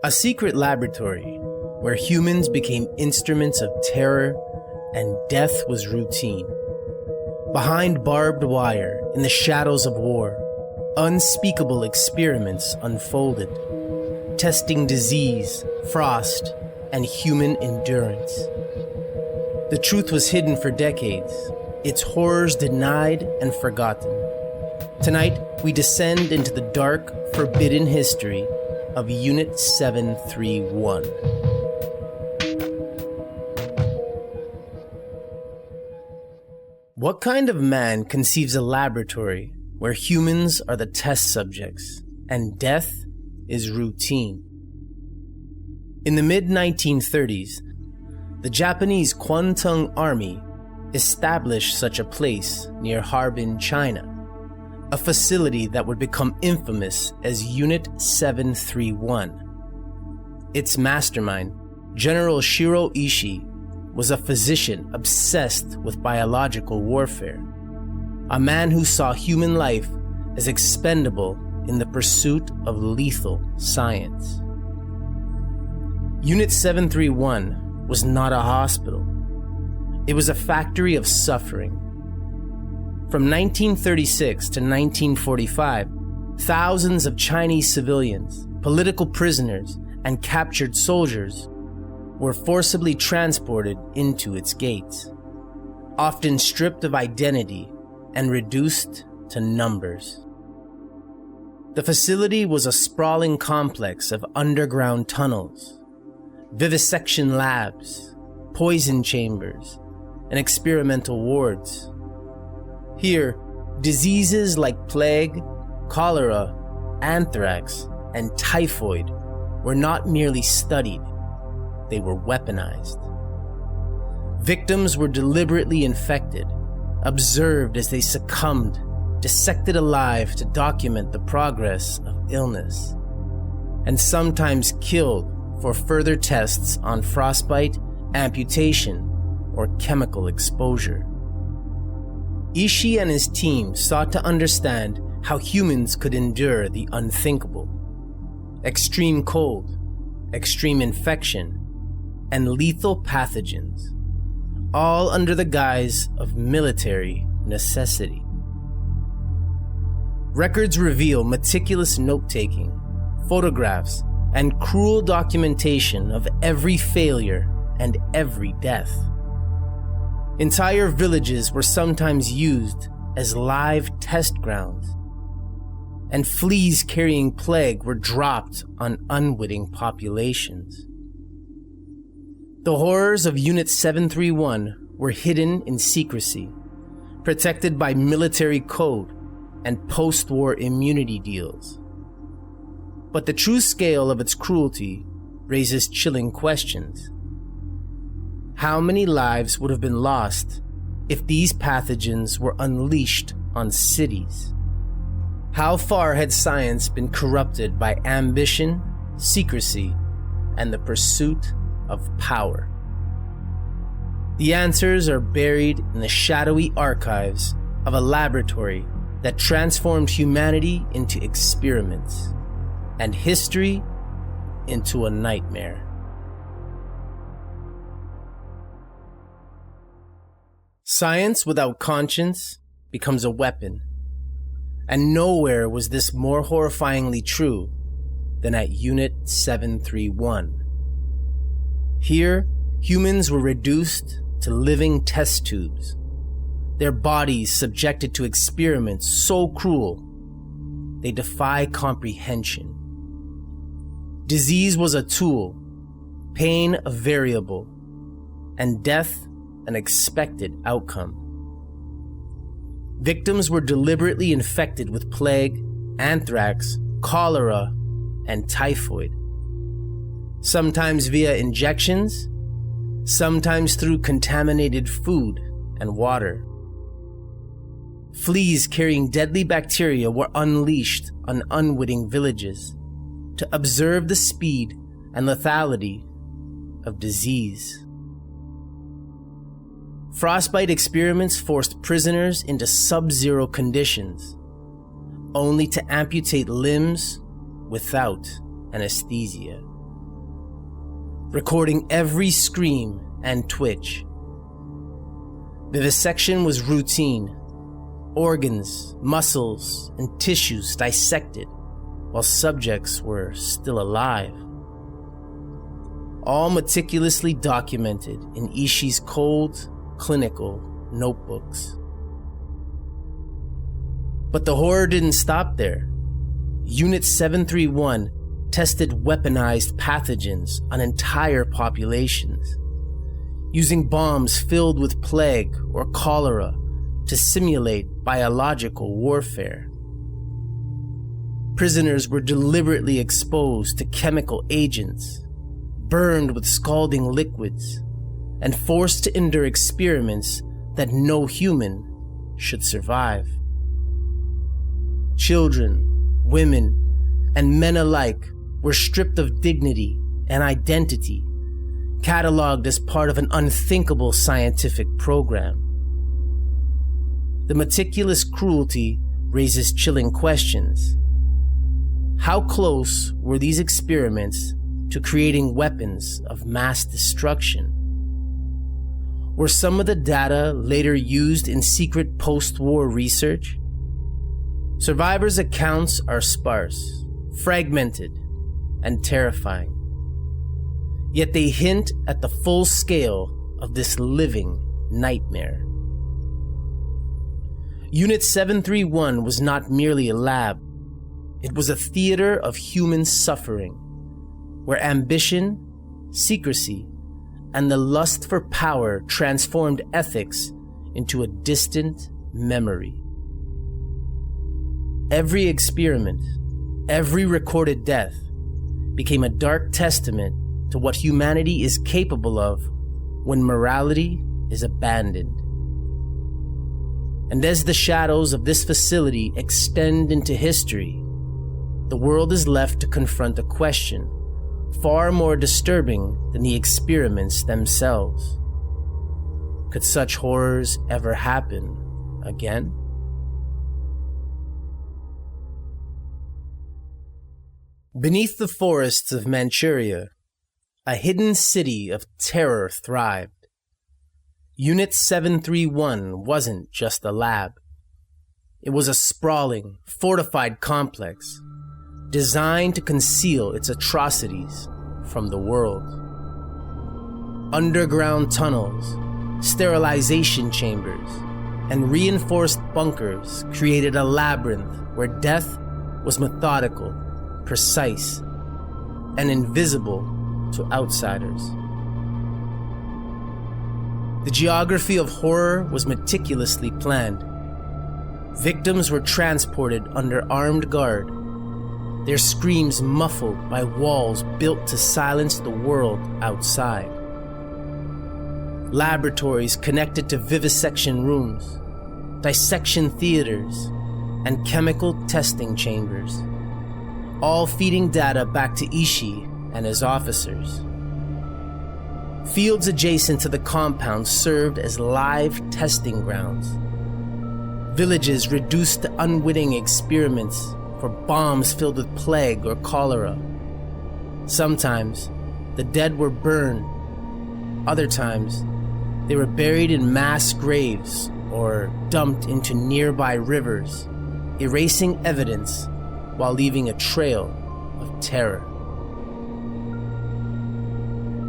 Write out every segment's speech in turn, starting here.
A secret laboratory where humans became instruments of terror and death was routine. Behind barbed wire, in the shadows of war, unspeakable experiments unfolded, testing disease, frost, and human endurance. The truth was hidden for decades, its horrors denied and forgotten. Tonight, we descend into the dark, forbidden history of Unit 731. What kind of man conceives a laboratory where humans are the test subjects and death is routine? In the mid-1930s, the Japanese Kwantung Army established such a place near Harbin, China, a facility that would become infamous as Unit 731. Its mastermind, General Shiro Ishii, was a physician obsessed with biological warfare, a man who saw human life as expendable in the pursuit of lethal science. Unit 731 was not a hospital. It was a factory of suffering. From 1936 to 1945, thousands of Chinese civilians, political prisoners, and captured soldiers were forcibly transported into its gates, often stripped of identity and reduced to numbers. The facility was a sprawling complex of underground tunnels, vivisection labs, poison chambers, and experimental wards. Here, diseases like plague, cholera, anthrax, and typhoid were not merely studied, they were weaponized. Victims were deliberately infected, observed as they succumbed, dissected alive to document the progress of illness, and sometimes killed for further tests on frostbite, amputation, or chemical exposure. Ishii and his team sought to understand how humans could endure the unthinkable. Extreme cold, extreme infection, and lethal pathogens, all under the guise of military necessity. Records reveal meticulous note-taking, photographs, and cruel documentation of every failure and every death. Entire villages were sometimes used as live test grounds, and fleas carrying plague were dropped on unwitting populations. The horrors of Unit 731 were hidden in secrecy, protected by military code and post-war immunity deals. But the true scale of its cruelty raises chilling questions. How many lives would have been lost if these pathogens were unleashed on cities? How far had science been corrupted by ambition, secrecy, and the pursuit of power? The answers are buried in the shadowy archives of a laboratory that transformed humanity into experiments and history into a nightmare. Science without conscience becomes a weapon, and nowhere was this more horrifyingly true than at Unit 731. Here, humans were reduced to living test tubes, their bodies subjected to experiments so cruel they defy comprehension. Disease was a tool, pain a variable, and death an expected outcome. Victims were deliberately infected with plague, anthrax, cholera, and typhoid. Sometimes via injections, sometimes through contaminated food and water. Fleas carrying deadly bacteria were unleashed on unwitting villages to observe the speed and lethality of disease. Frostbite experiments forced prisoners into sub-zero conditions, only to amputate limbs without anesthesia. recording every scream and twitch. Vivisection was routine. Organs, muscles, and tissues dissected while subjects were still alive. All meticulously documented in Ishii's cold, clinical notebooks. But the horror didn't stop there. Unit 731 tested weaponized pathogens on entire populations, using bombs filled with plague or cholera to simulate biological warfare. Prisoners were deliberately exposed to chemical agents, burned with scalding liquids, and forced to endure experiments that no human should survive. Children, women, and men alike were stripped of dignity and identity, cataloged as part of an unthinkable scientific program. The meticulous cruelty raises chilling questions. How close were these experiments to creating weapons of mass destruction? Were some of the data later used in secret post-war research? Survivors' accounts are sparse, fragmented, and terrifying. Yet they hint at the full scale of this living nightmare. Unit 731 was not merely a lab. It was a theater of human suffering, where ambition, secrecy, and the lust for power transformed ethics into a distant memory. Every experiment, every recorded death, became a dark testament to what humanity is capable of when morality is abandoned. And as the shadows of this facility extend into history, the world is left to confront a question far more disturbing than the experiments themselves. Could such horrors ever happen again? Beneath the forests of Manchuria, a hidden city of terror thrived. Unit 731 wasn't just a lab. It was a sprawling, fortified complex designed to conceal its atrocities from the world. Underground tunnels, sterilization chambers, and reinforced bunkers created a labyrinth where death was methodical, precise, and invisible to outsiders. The geography of horror was meticulously planned. Victims were transported under armed guard, their screams muffled by walls built to silence the world outside. Laboratories connected to vivisection rooms, dissection theaters, and chemical testing chambers, all feeding data back to Ishii and his officers. Fields adjacent to the compound served as live testing grounds. Villages reduced to unwitting experiments for bombs filled with plague or cholera. Sometimes, the dead were burned. Other times, they were buried in mass graves or dumped into nearby rivers, erasing evidence while leaving a trail of terror.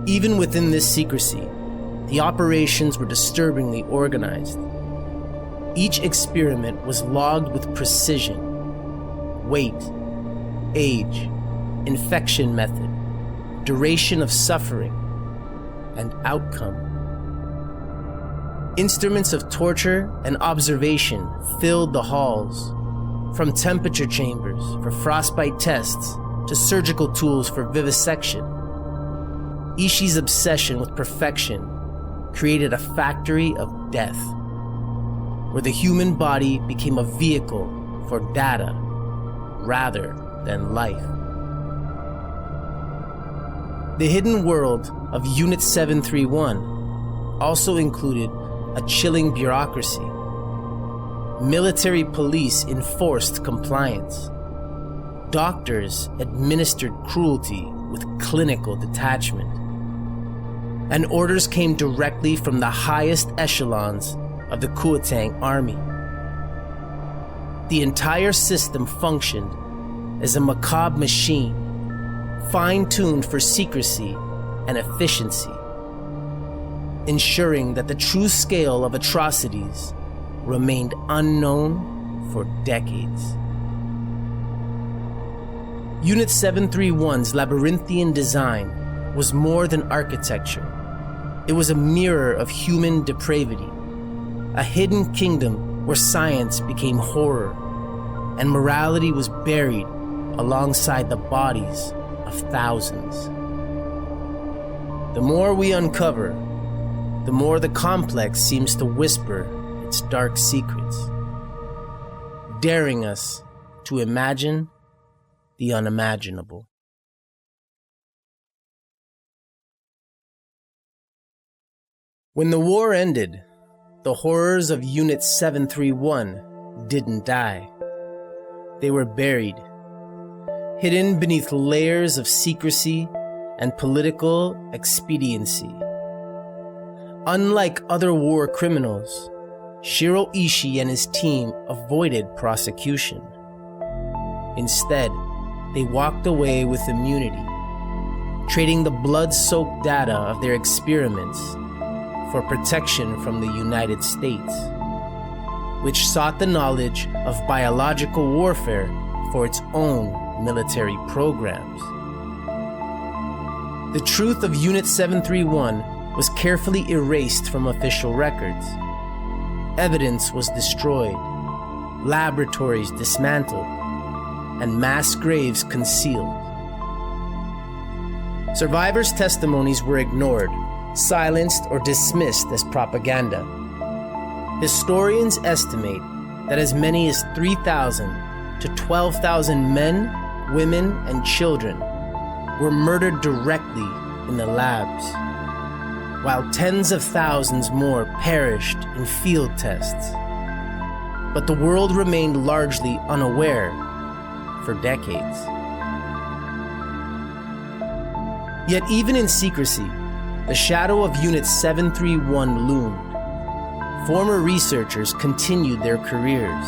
Even within this secrecy, the operations were disturbingly organized. Each experiment was logged with precision: weight, age, infection method, duration of suffering, and outcome. Instruments of torture and observation filled the halls, from temperature chambers for frostbite tests to surgical tools for vivisection. Ishii's obsession with perfection created a factory of death, where the human body became a vehicle for data rather than life. The hidden world of Unit 731 also included a chilling bureaucracy. Military police enforced compliance. Doctors administered cruelty with clinical detachment. and orders came directly from the highest echelons of the Kuomintang army. The entire system functioned as a macabre machine, fine-tuned for secrecy and efficiency, ensuring that the true scale of atrocities remained unknown for decades. Unit 731's labyrinthian design was more than architecture. It was a mirror of human depravity, a hidden kingdom where science became horror and morality was buried alongside the bodies of thousands. The more we uncover, the more the complex seems to whisper its dark secrets, daring us to imagine the unimaginable. When the war ended, the horrors of Unit 731 didn't die. They were buried, hidden beneath layers of secrecy and political expediency. Unlike other war criminals, Shiro Ishii and his team avoided prosecution. Instead, they walked away with immunity, trading the blood-soaked data of their experiments for protection from the United States, which sought the knowledge of biological warfare for its own military programs. The truth of Unit 731 was carefully erased from official records. Evidence was destroyed, laboratories dismantled, and mass graves concealed. Survivors' testimonies were ignored, silenced, or dismissed as propaganda. Historians estimate that as many as 3,000 to 12,000 men, women, and children were murdered directly in the labs, while tens of thousands more perished in field tests. But the world remained largely unaware for decades. Yet even in secrecy, the shadow of Unit 731 loomed. Former researchers continued their careers,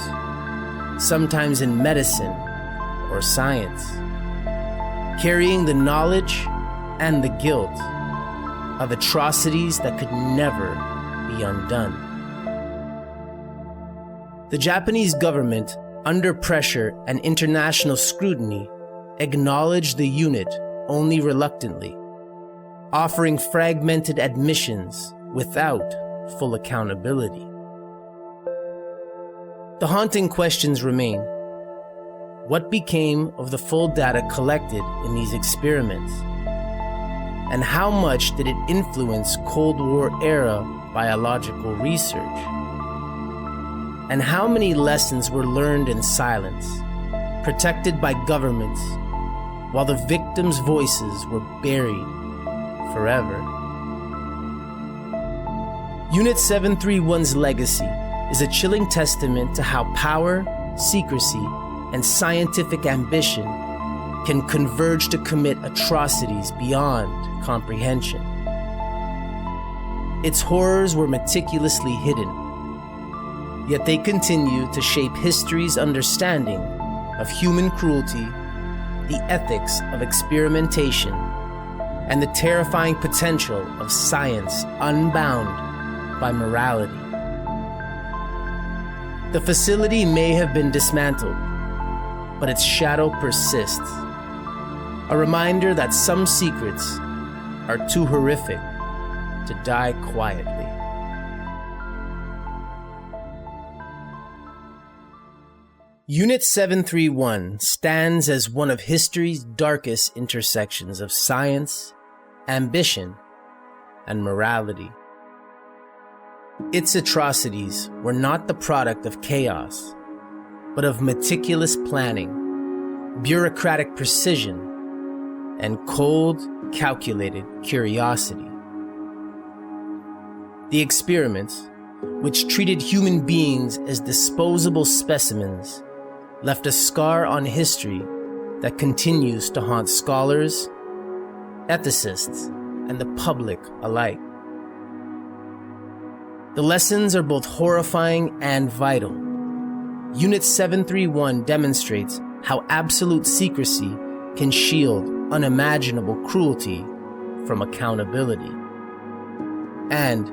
sometimes in medicine or science, carrying the knowledge and the guilt of atrocities that could never be undone. The Japanese government, under pressure and international scrutiny, acknowledged the unit only reluctantly, offering fragmented admissions without full accountability. The haunting questions remain. What became of the full data collected in these experiments? And how much did it influence Cold War-era biological research? And how many lessons were learned in silence, protected by governments, while the victims' voices were buried forever? Unit 731's legacy is a chilling testament to how power, secrecy, and scientific ambition can converge to commit atrocities beyond comprehension. Its horrors were meticulously hidden, yet they continue to shape history's understanding of human cruelty, the ethics of experimentation, and the terrifying potential of science unbound by morality. The facility may have been dismantled, but its shadow persists. A reminder that some secrets are too horrific to die quietly. Unit 731 stands as one of history's darkest intersections of science, ambition, and morality. Its atrocities were not the product of chaos, but of meticulous planning, bureaucratic precision, and cold, calculated curiosity. The experiments, which treated human beings as disposable specimens, left a scar on history that continues to haunt scholars, ethicists, and the public alike. The lessons are both horrifying and vital. Unit 731 demonstrates how absolute secrecy can shield unimaginable cruelty from accountability, and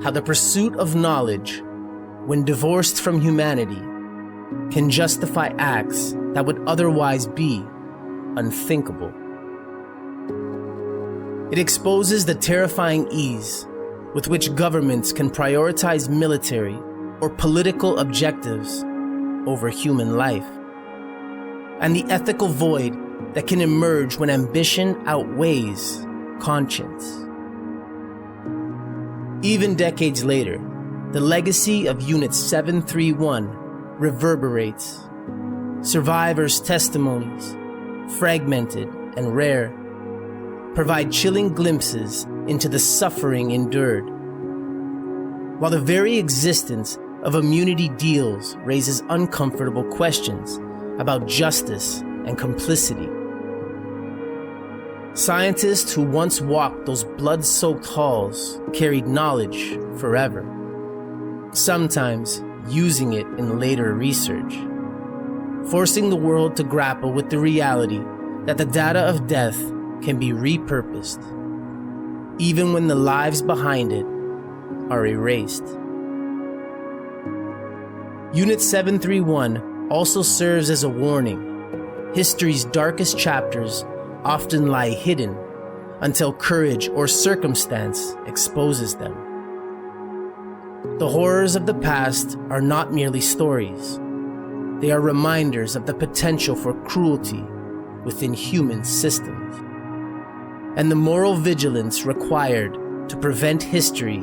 how the pursuit of knowledge, when divorced from humanity, can justify acts that would otherwise be unthinkable. It exposes the terrifying ease with which governments can prioritize military or political objectives over human life, and the ethical void that can emerge when ambition outweighs conscience. Even decades later, the legacy of Unit 731 reverberates. Survivors' testimonies, fragmented and rare, provide chilling glimpses into the suffering endured, while the very existence of immunity deals raises uncomfortable questions about justice and complicity. Scientists who once walked those blood-soaked halls carried knowledge forever, sometimes using it in later research, forcing the world to grapple with the reality that the data of death can be repurposed, even when the lives behind it are erased. Unit 731 also serves as a warning. History's darkest chapters often lie hidden until courage or circumstance exposes them. The horrors of the past are not merely stories. They are reminders of the potential for cruelty within human systems, and the moral vigilance required to prevent history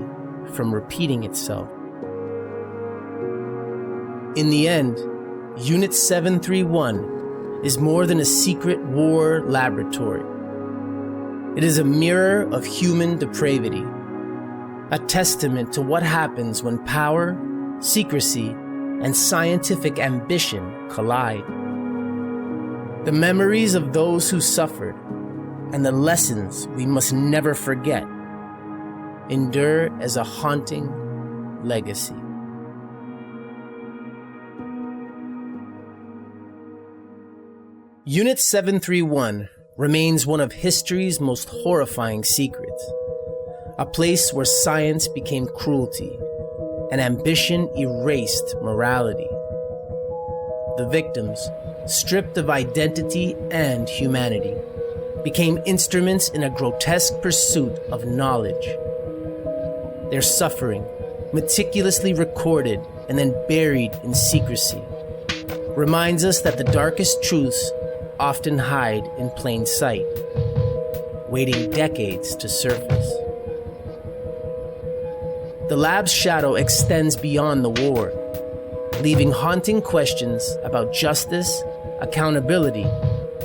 from repeating itself. In the end, Unit 731 is more than a secret war laboratory. It is a mirror of human depravity, a testament to what happens when power, secrecy, and scientific ambition collide. The memories of those who suffered and the lessons we must never forget endure as a haunting legacy. Unit 731 remains one of history's most horrifying secrets, a place where science became cruelty and ambition erased morality. The victims, stripped of identity and humanity, became instruments in a grotesque pursuit of knowledge. Their suffering, meticulously recorded and then buried in secrecy, reminds us that the darkest truths often hide in plain sight, waiting decades to surface. The lab's shadow extends beyond the war, leaving haunting questions about justice, accountability,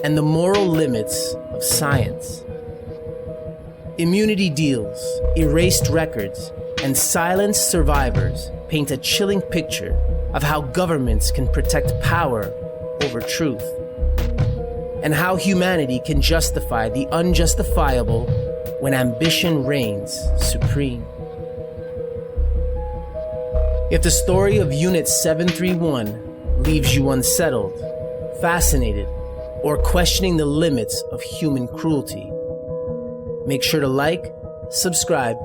and the moral limits of science. Immunity deals, erased records, and silenced survivors paint a chilling picture of how governments can protect power over truth, and how humanity can justify the unjustifiable when ambition reigns supreme. If the story of Unit 731 leaves you unsettled, fascinated, or questioning the limits of human cruelty, make sure to like, subscribe,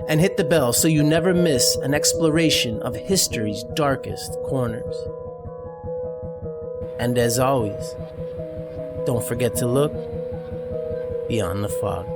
and hit the bell so you never miss an exploration of history's darkest corners. And as always, don't forget to look beyond the fog.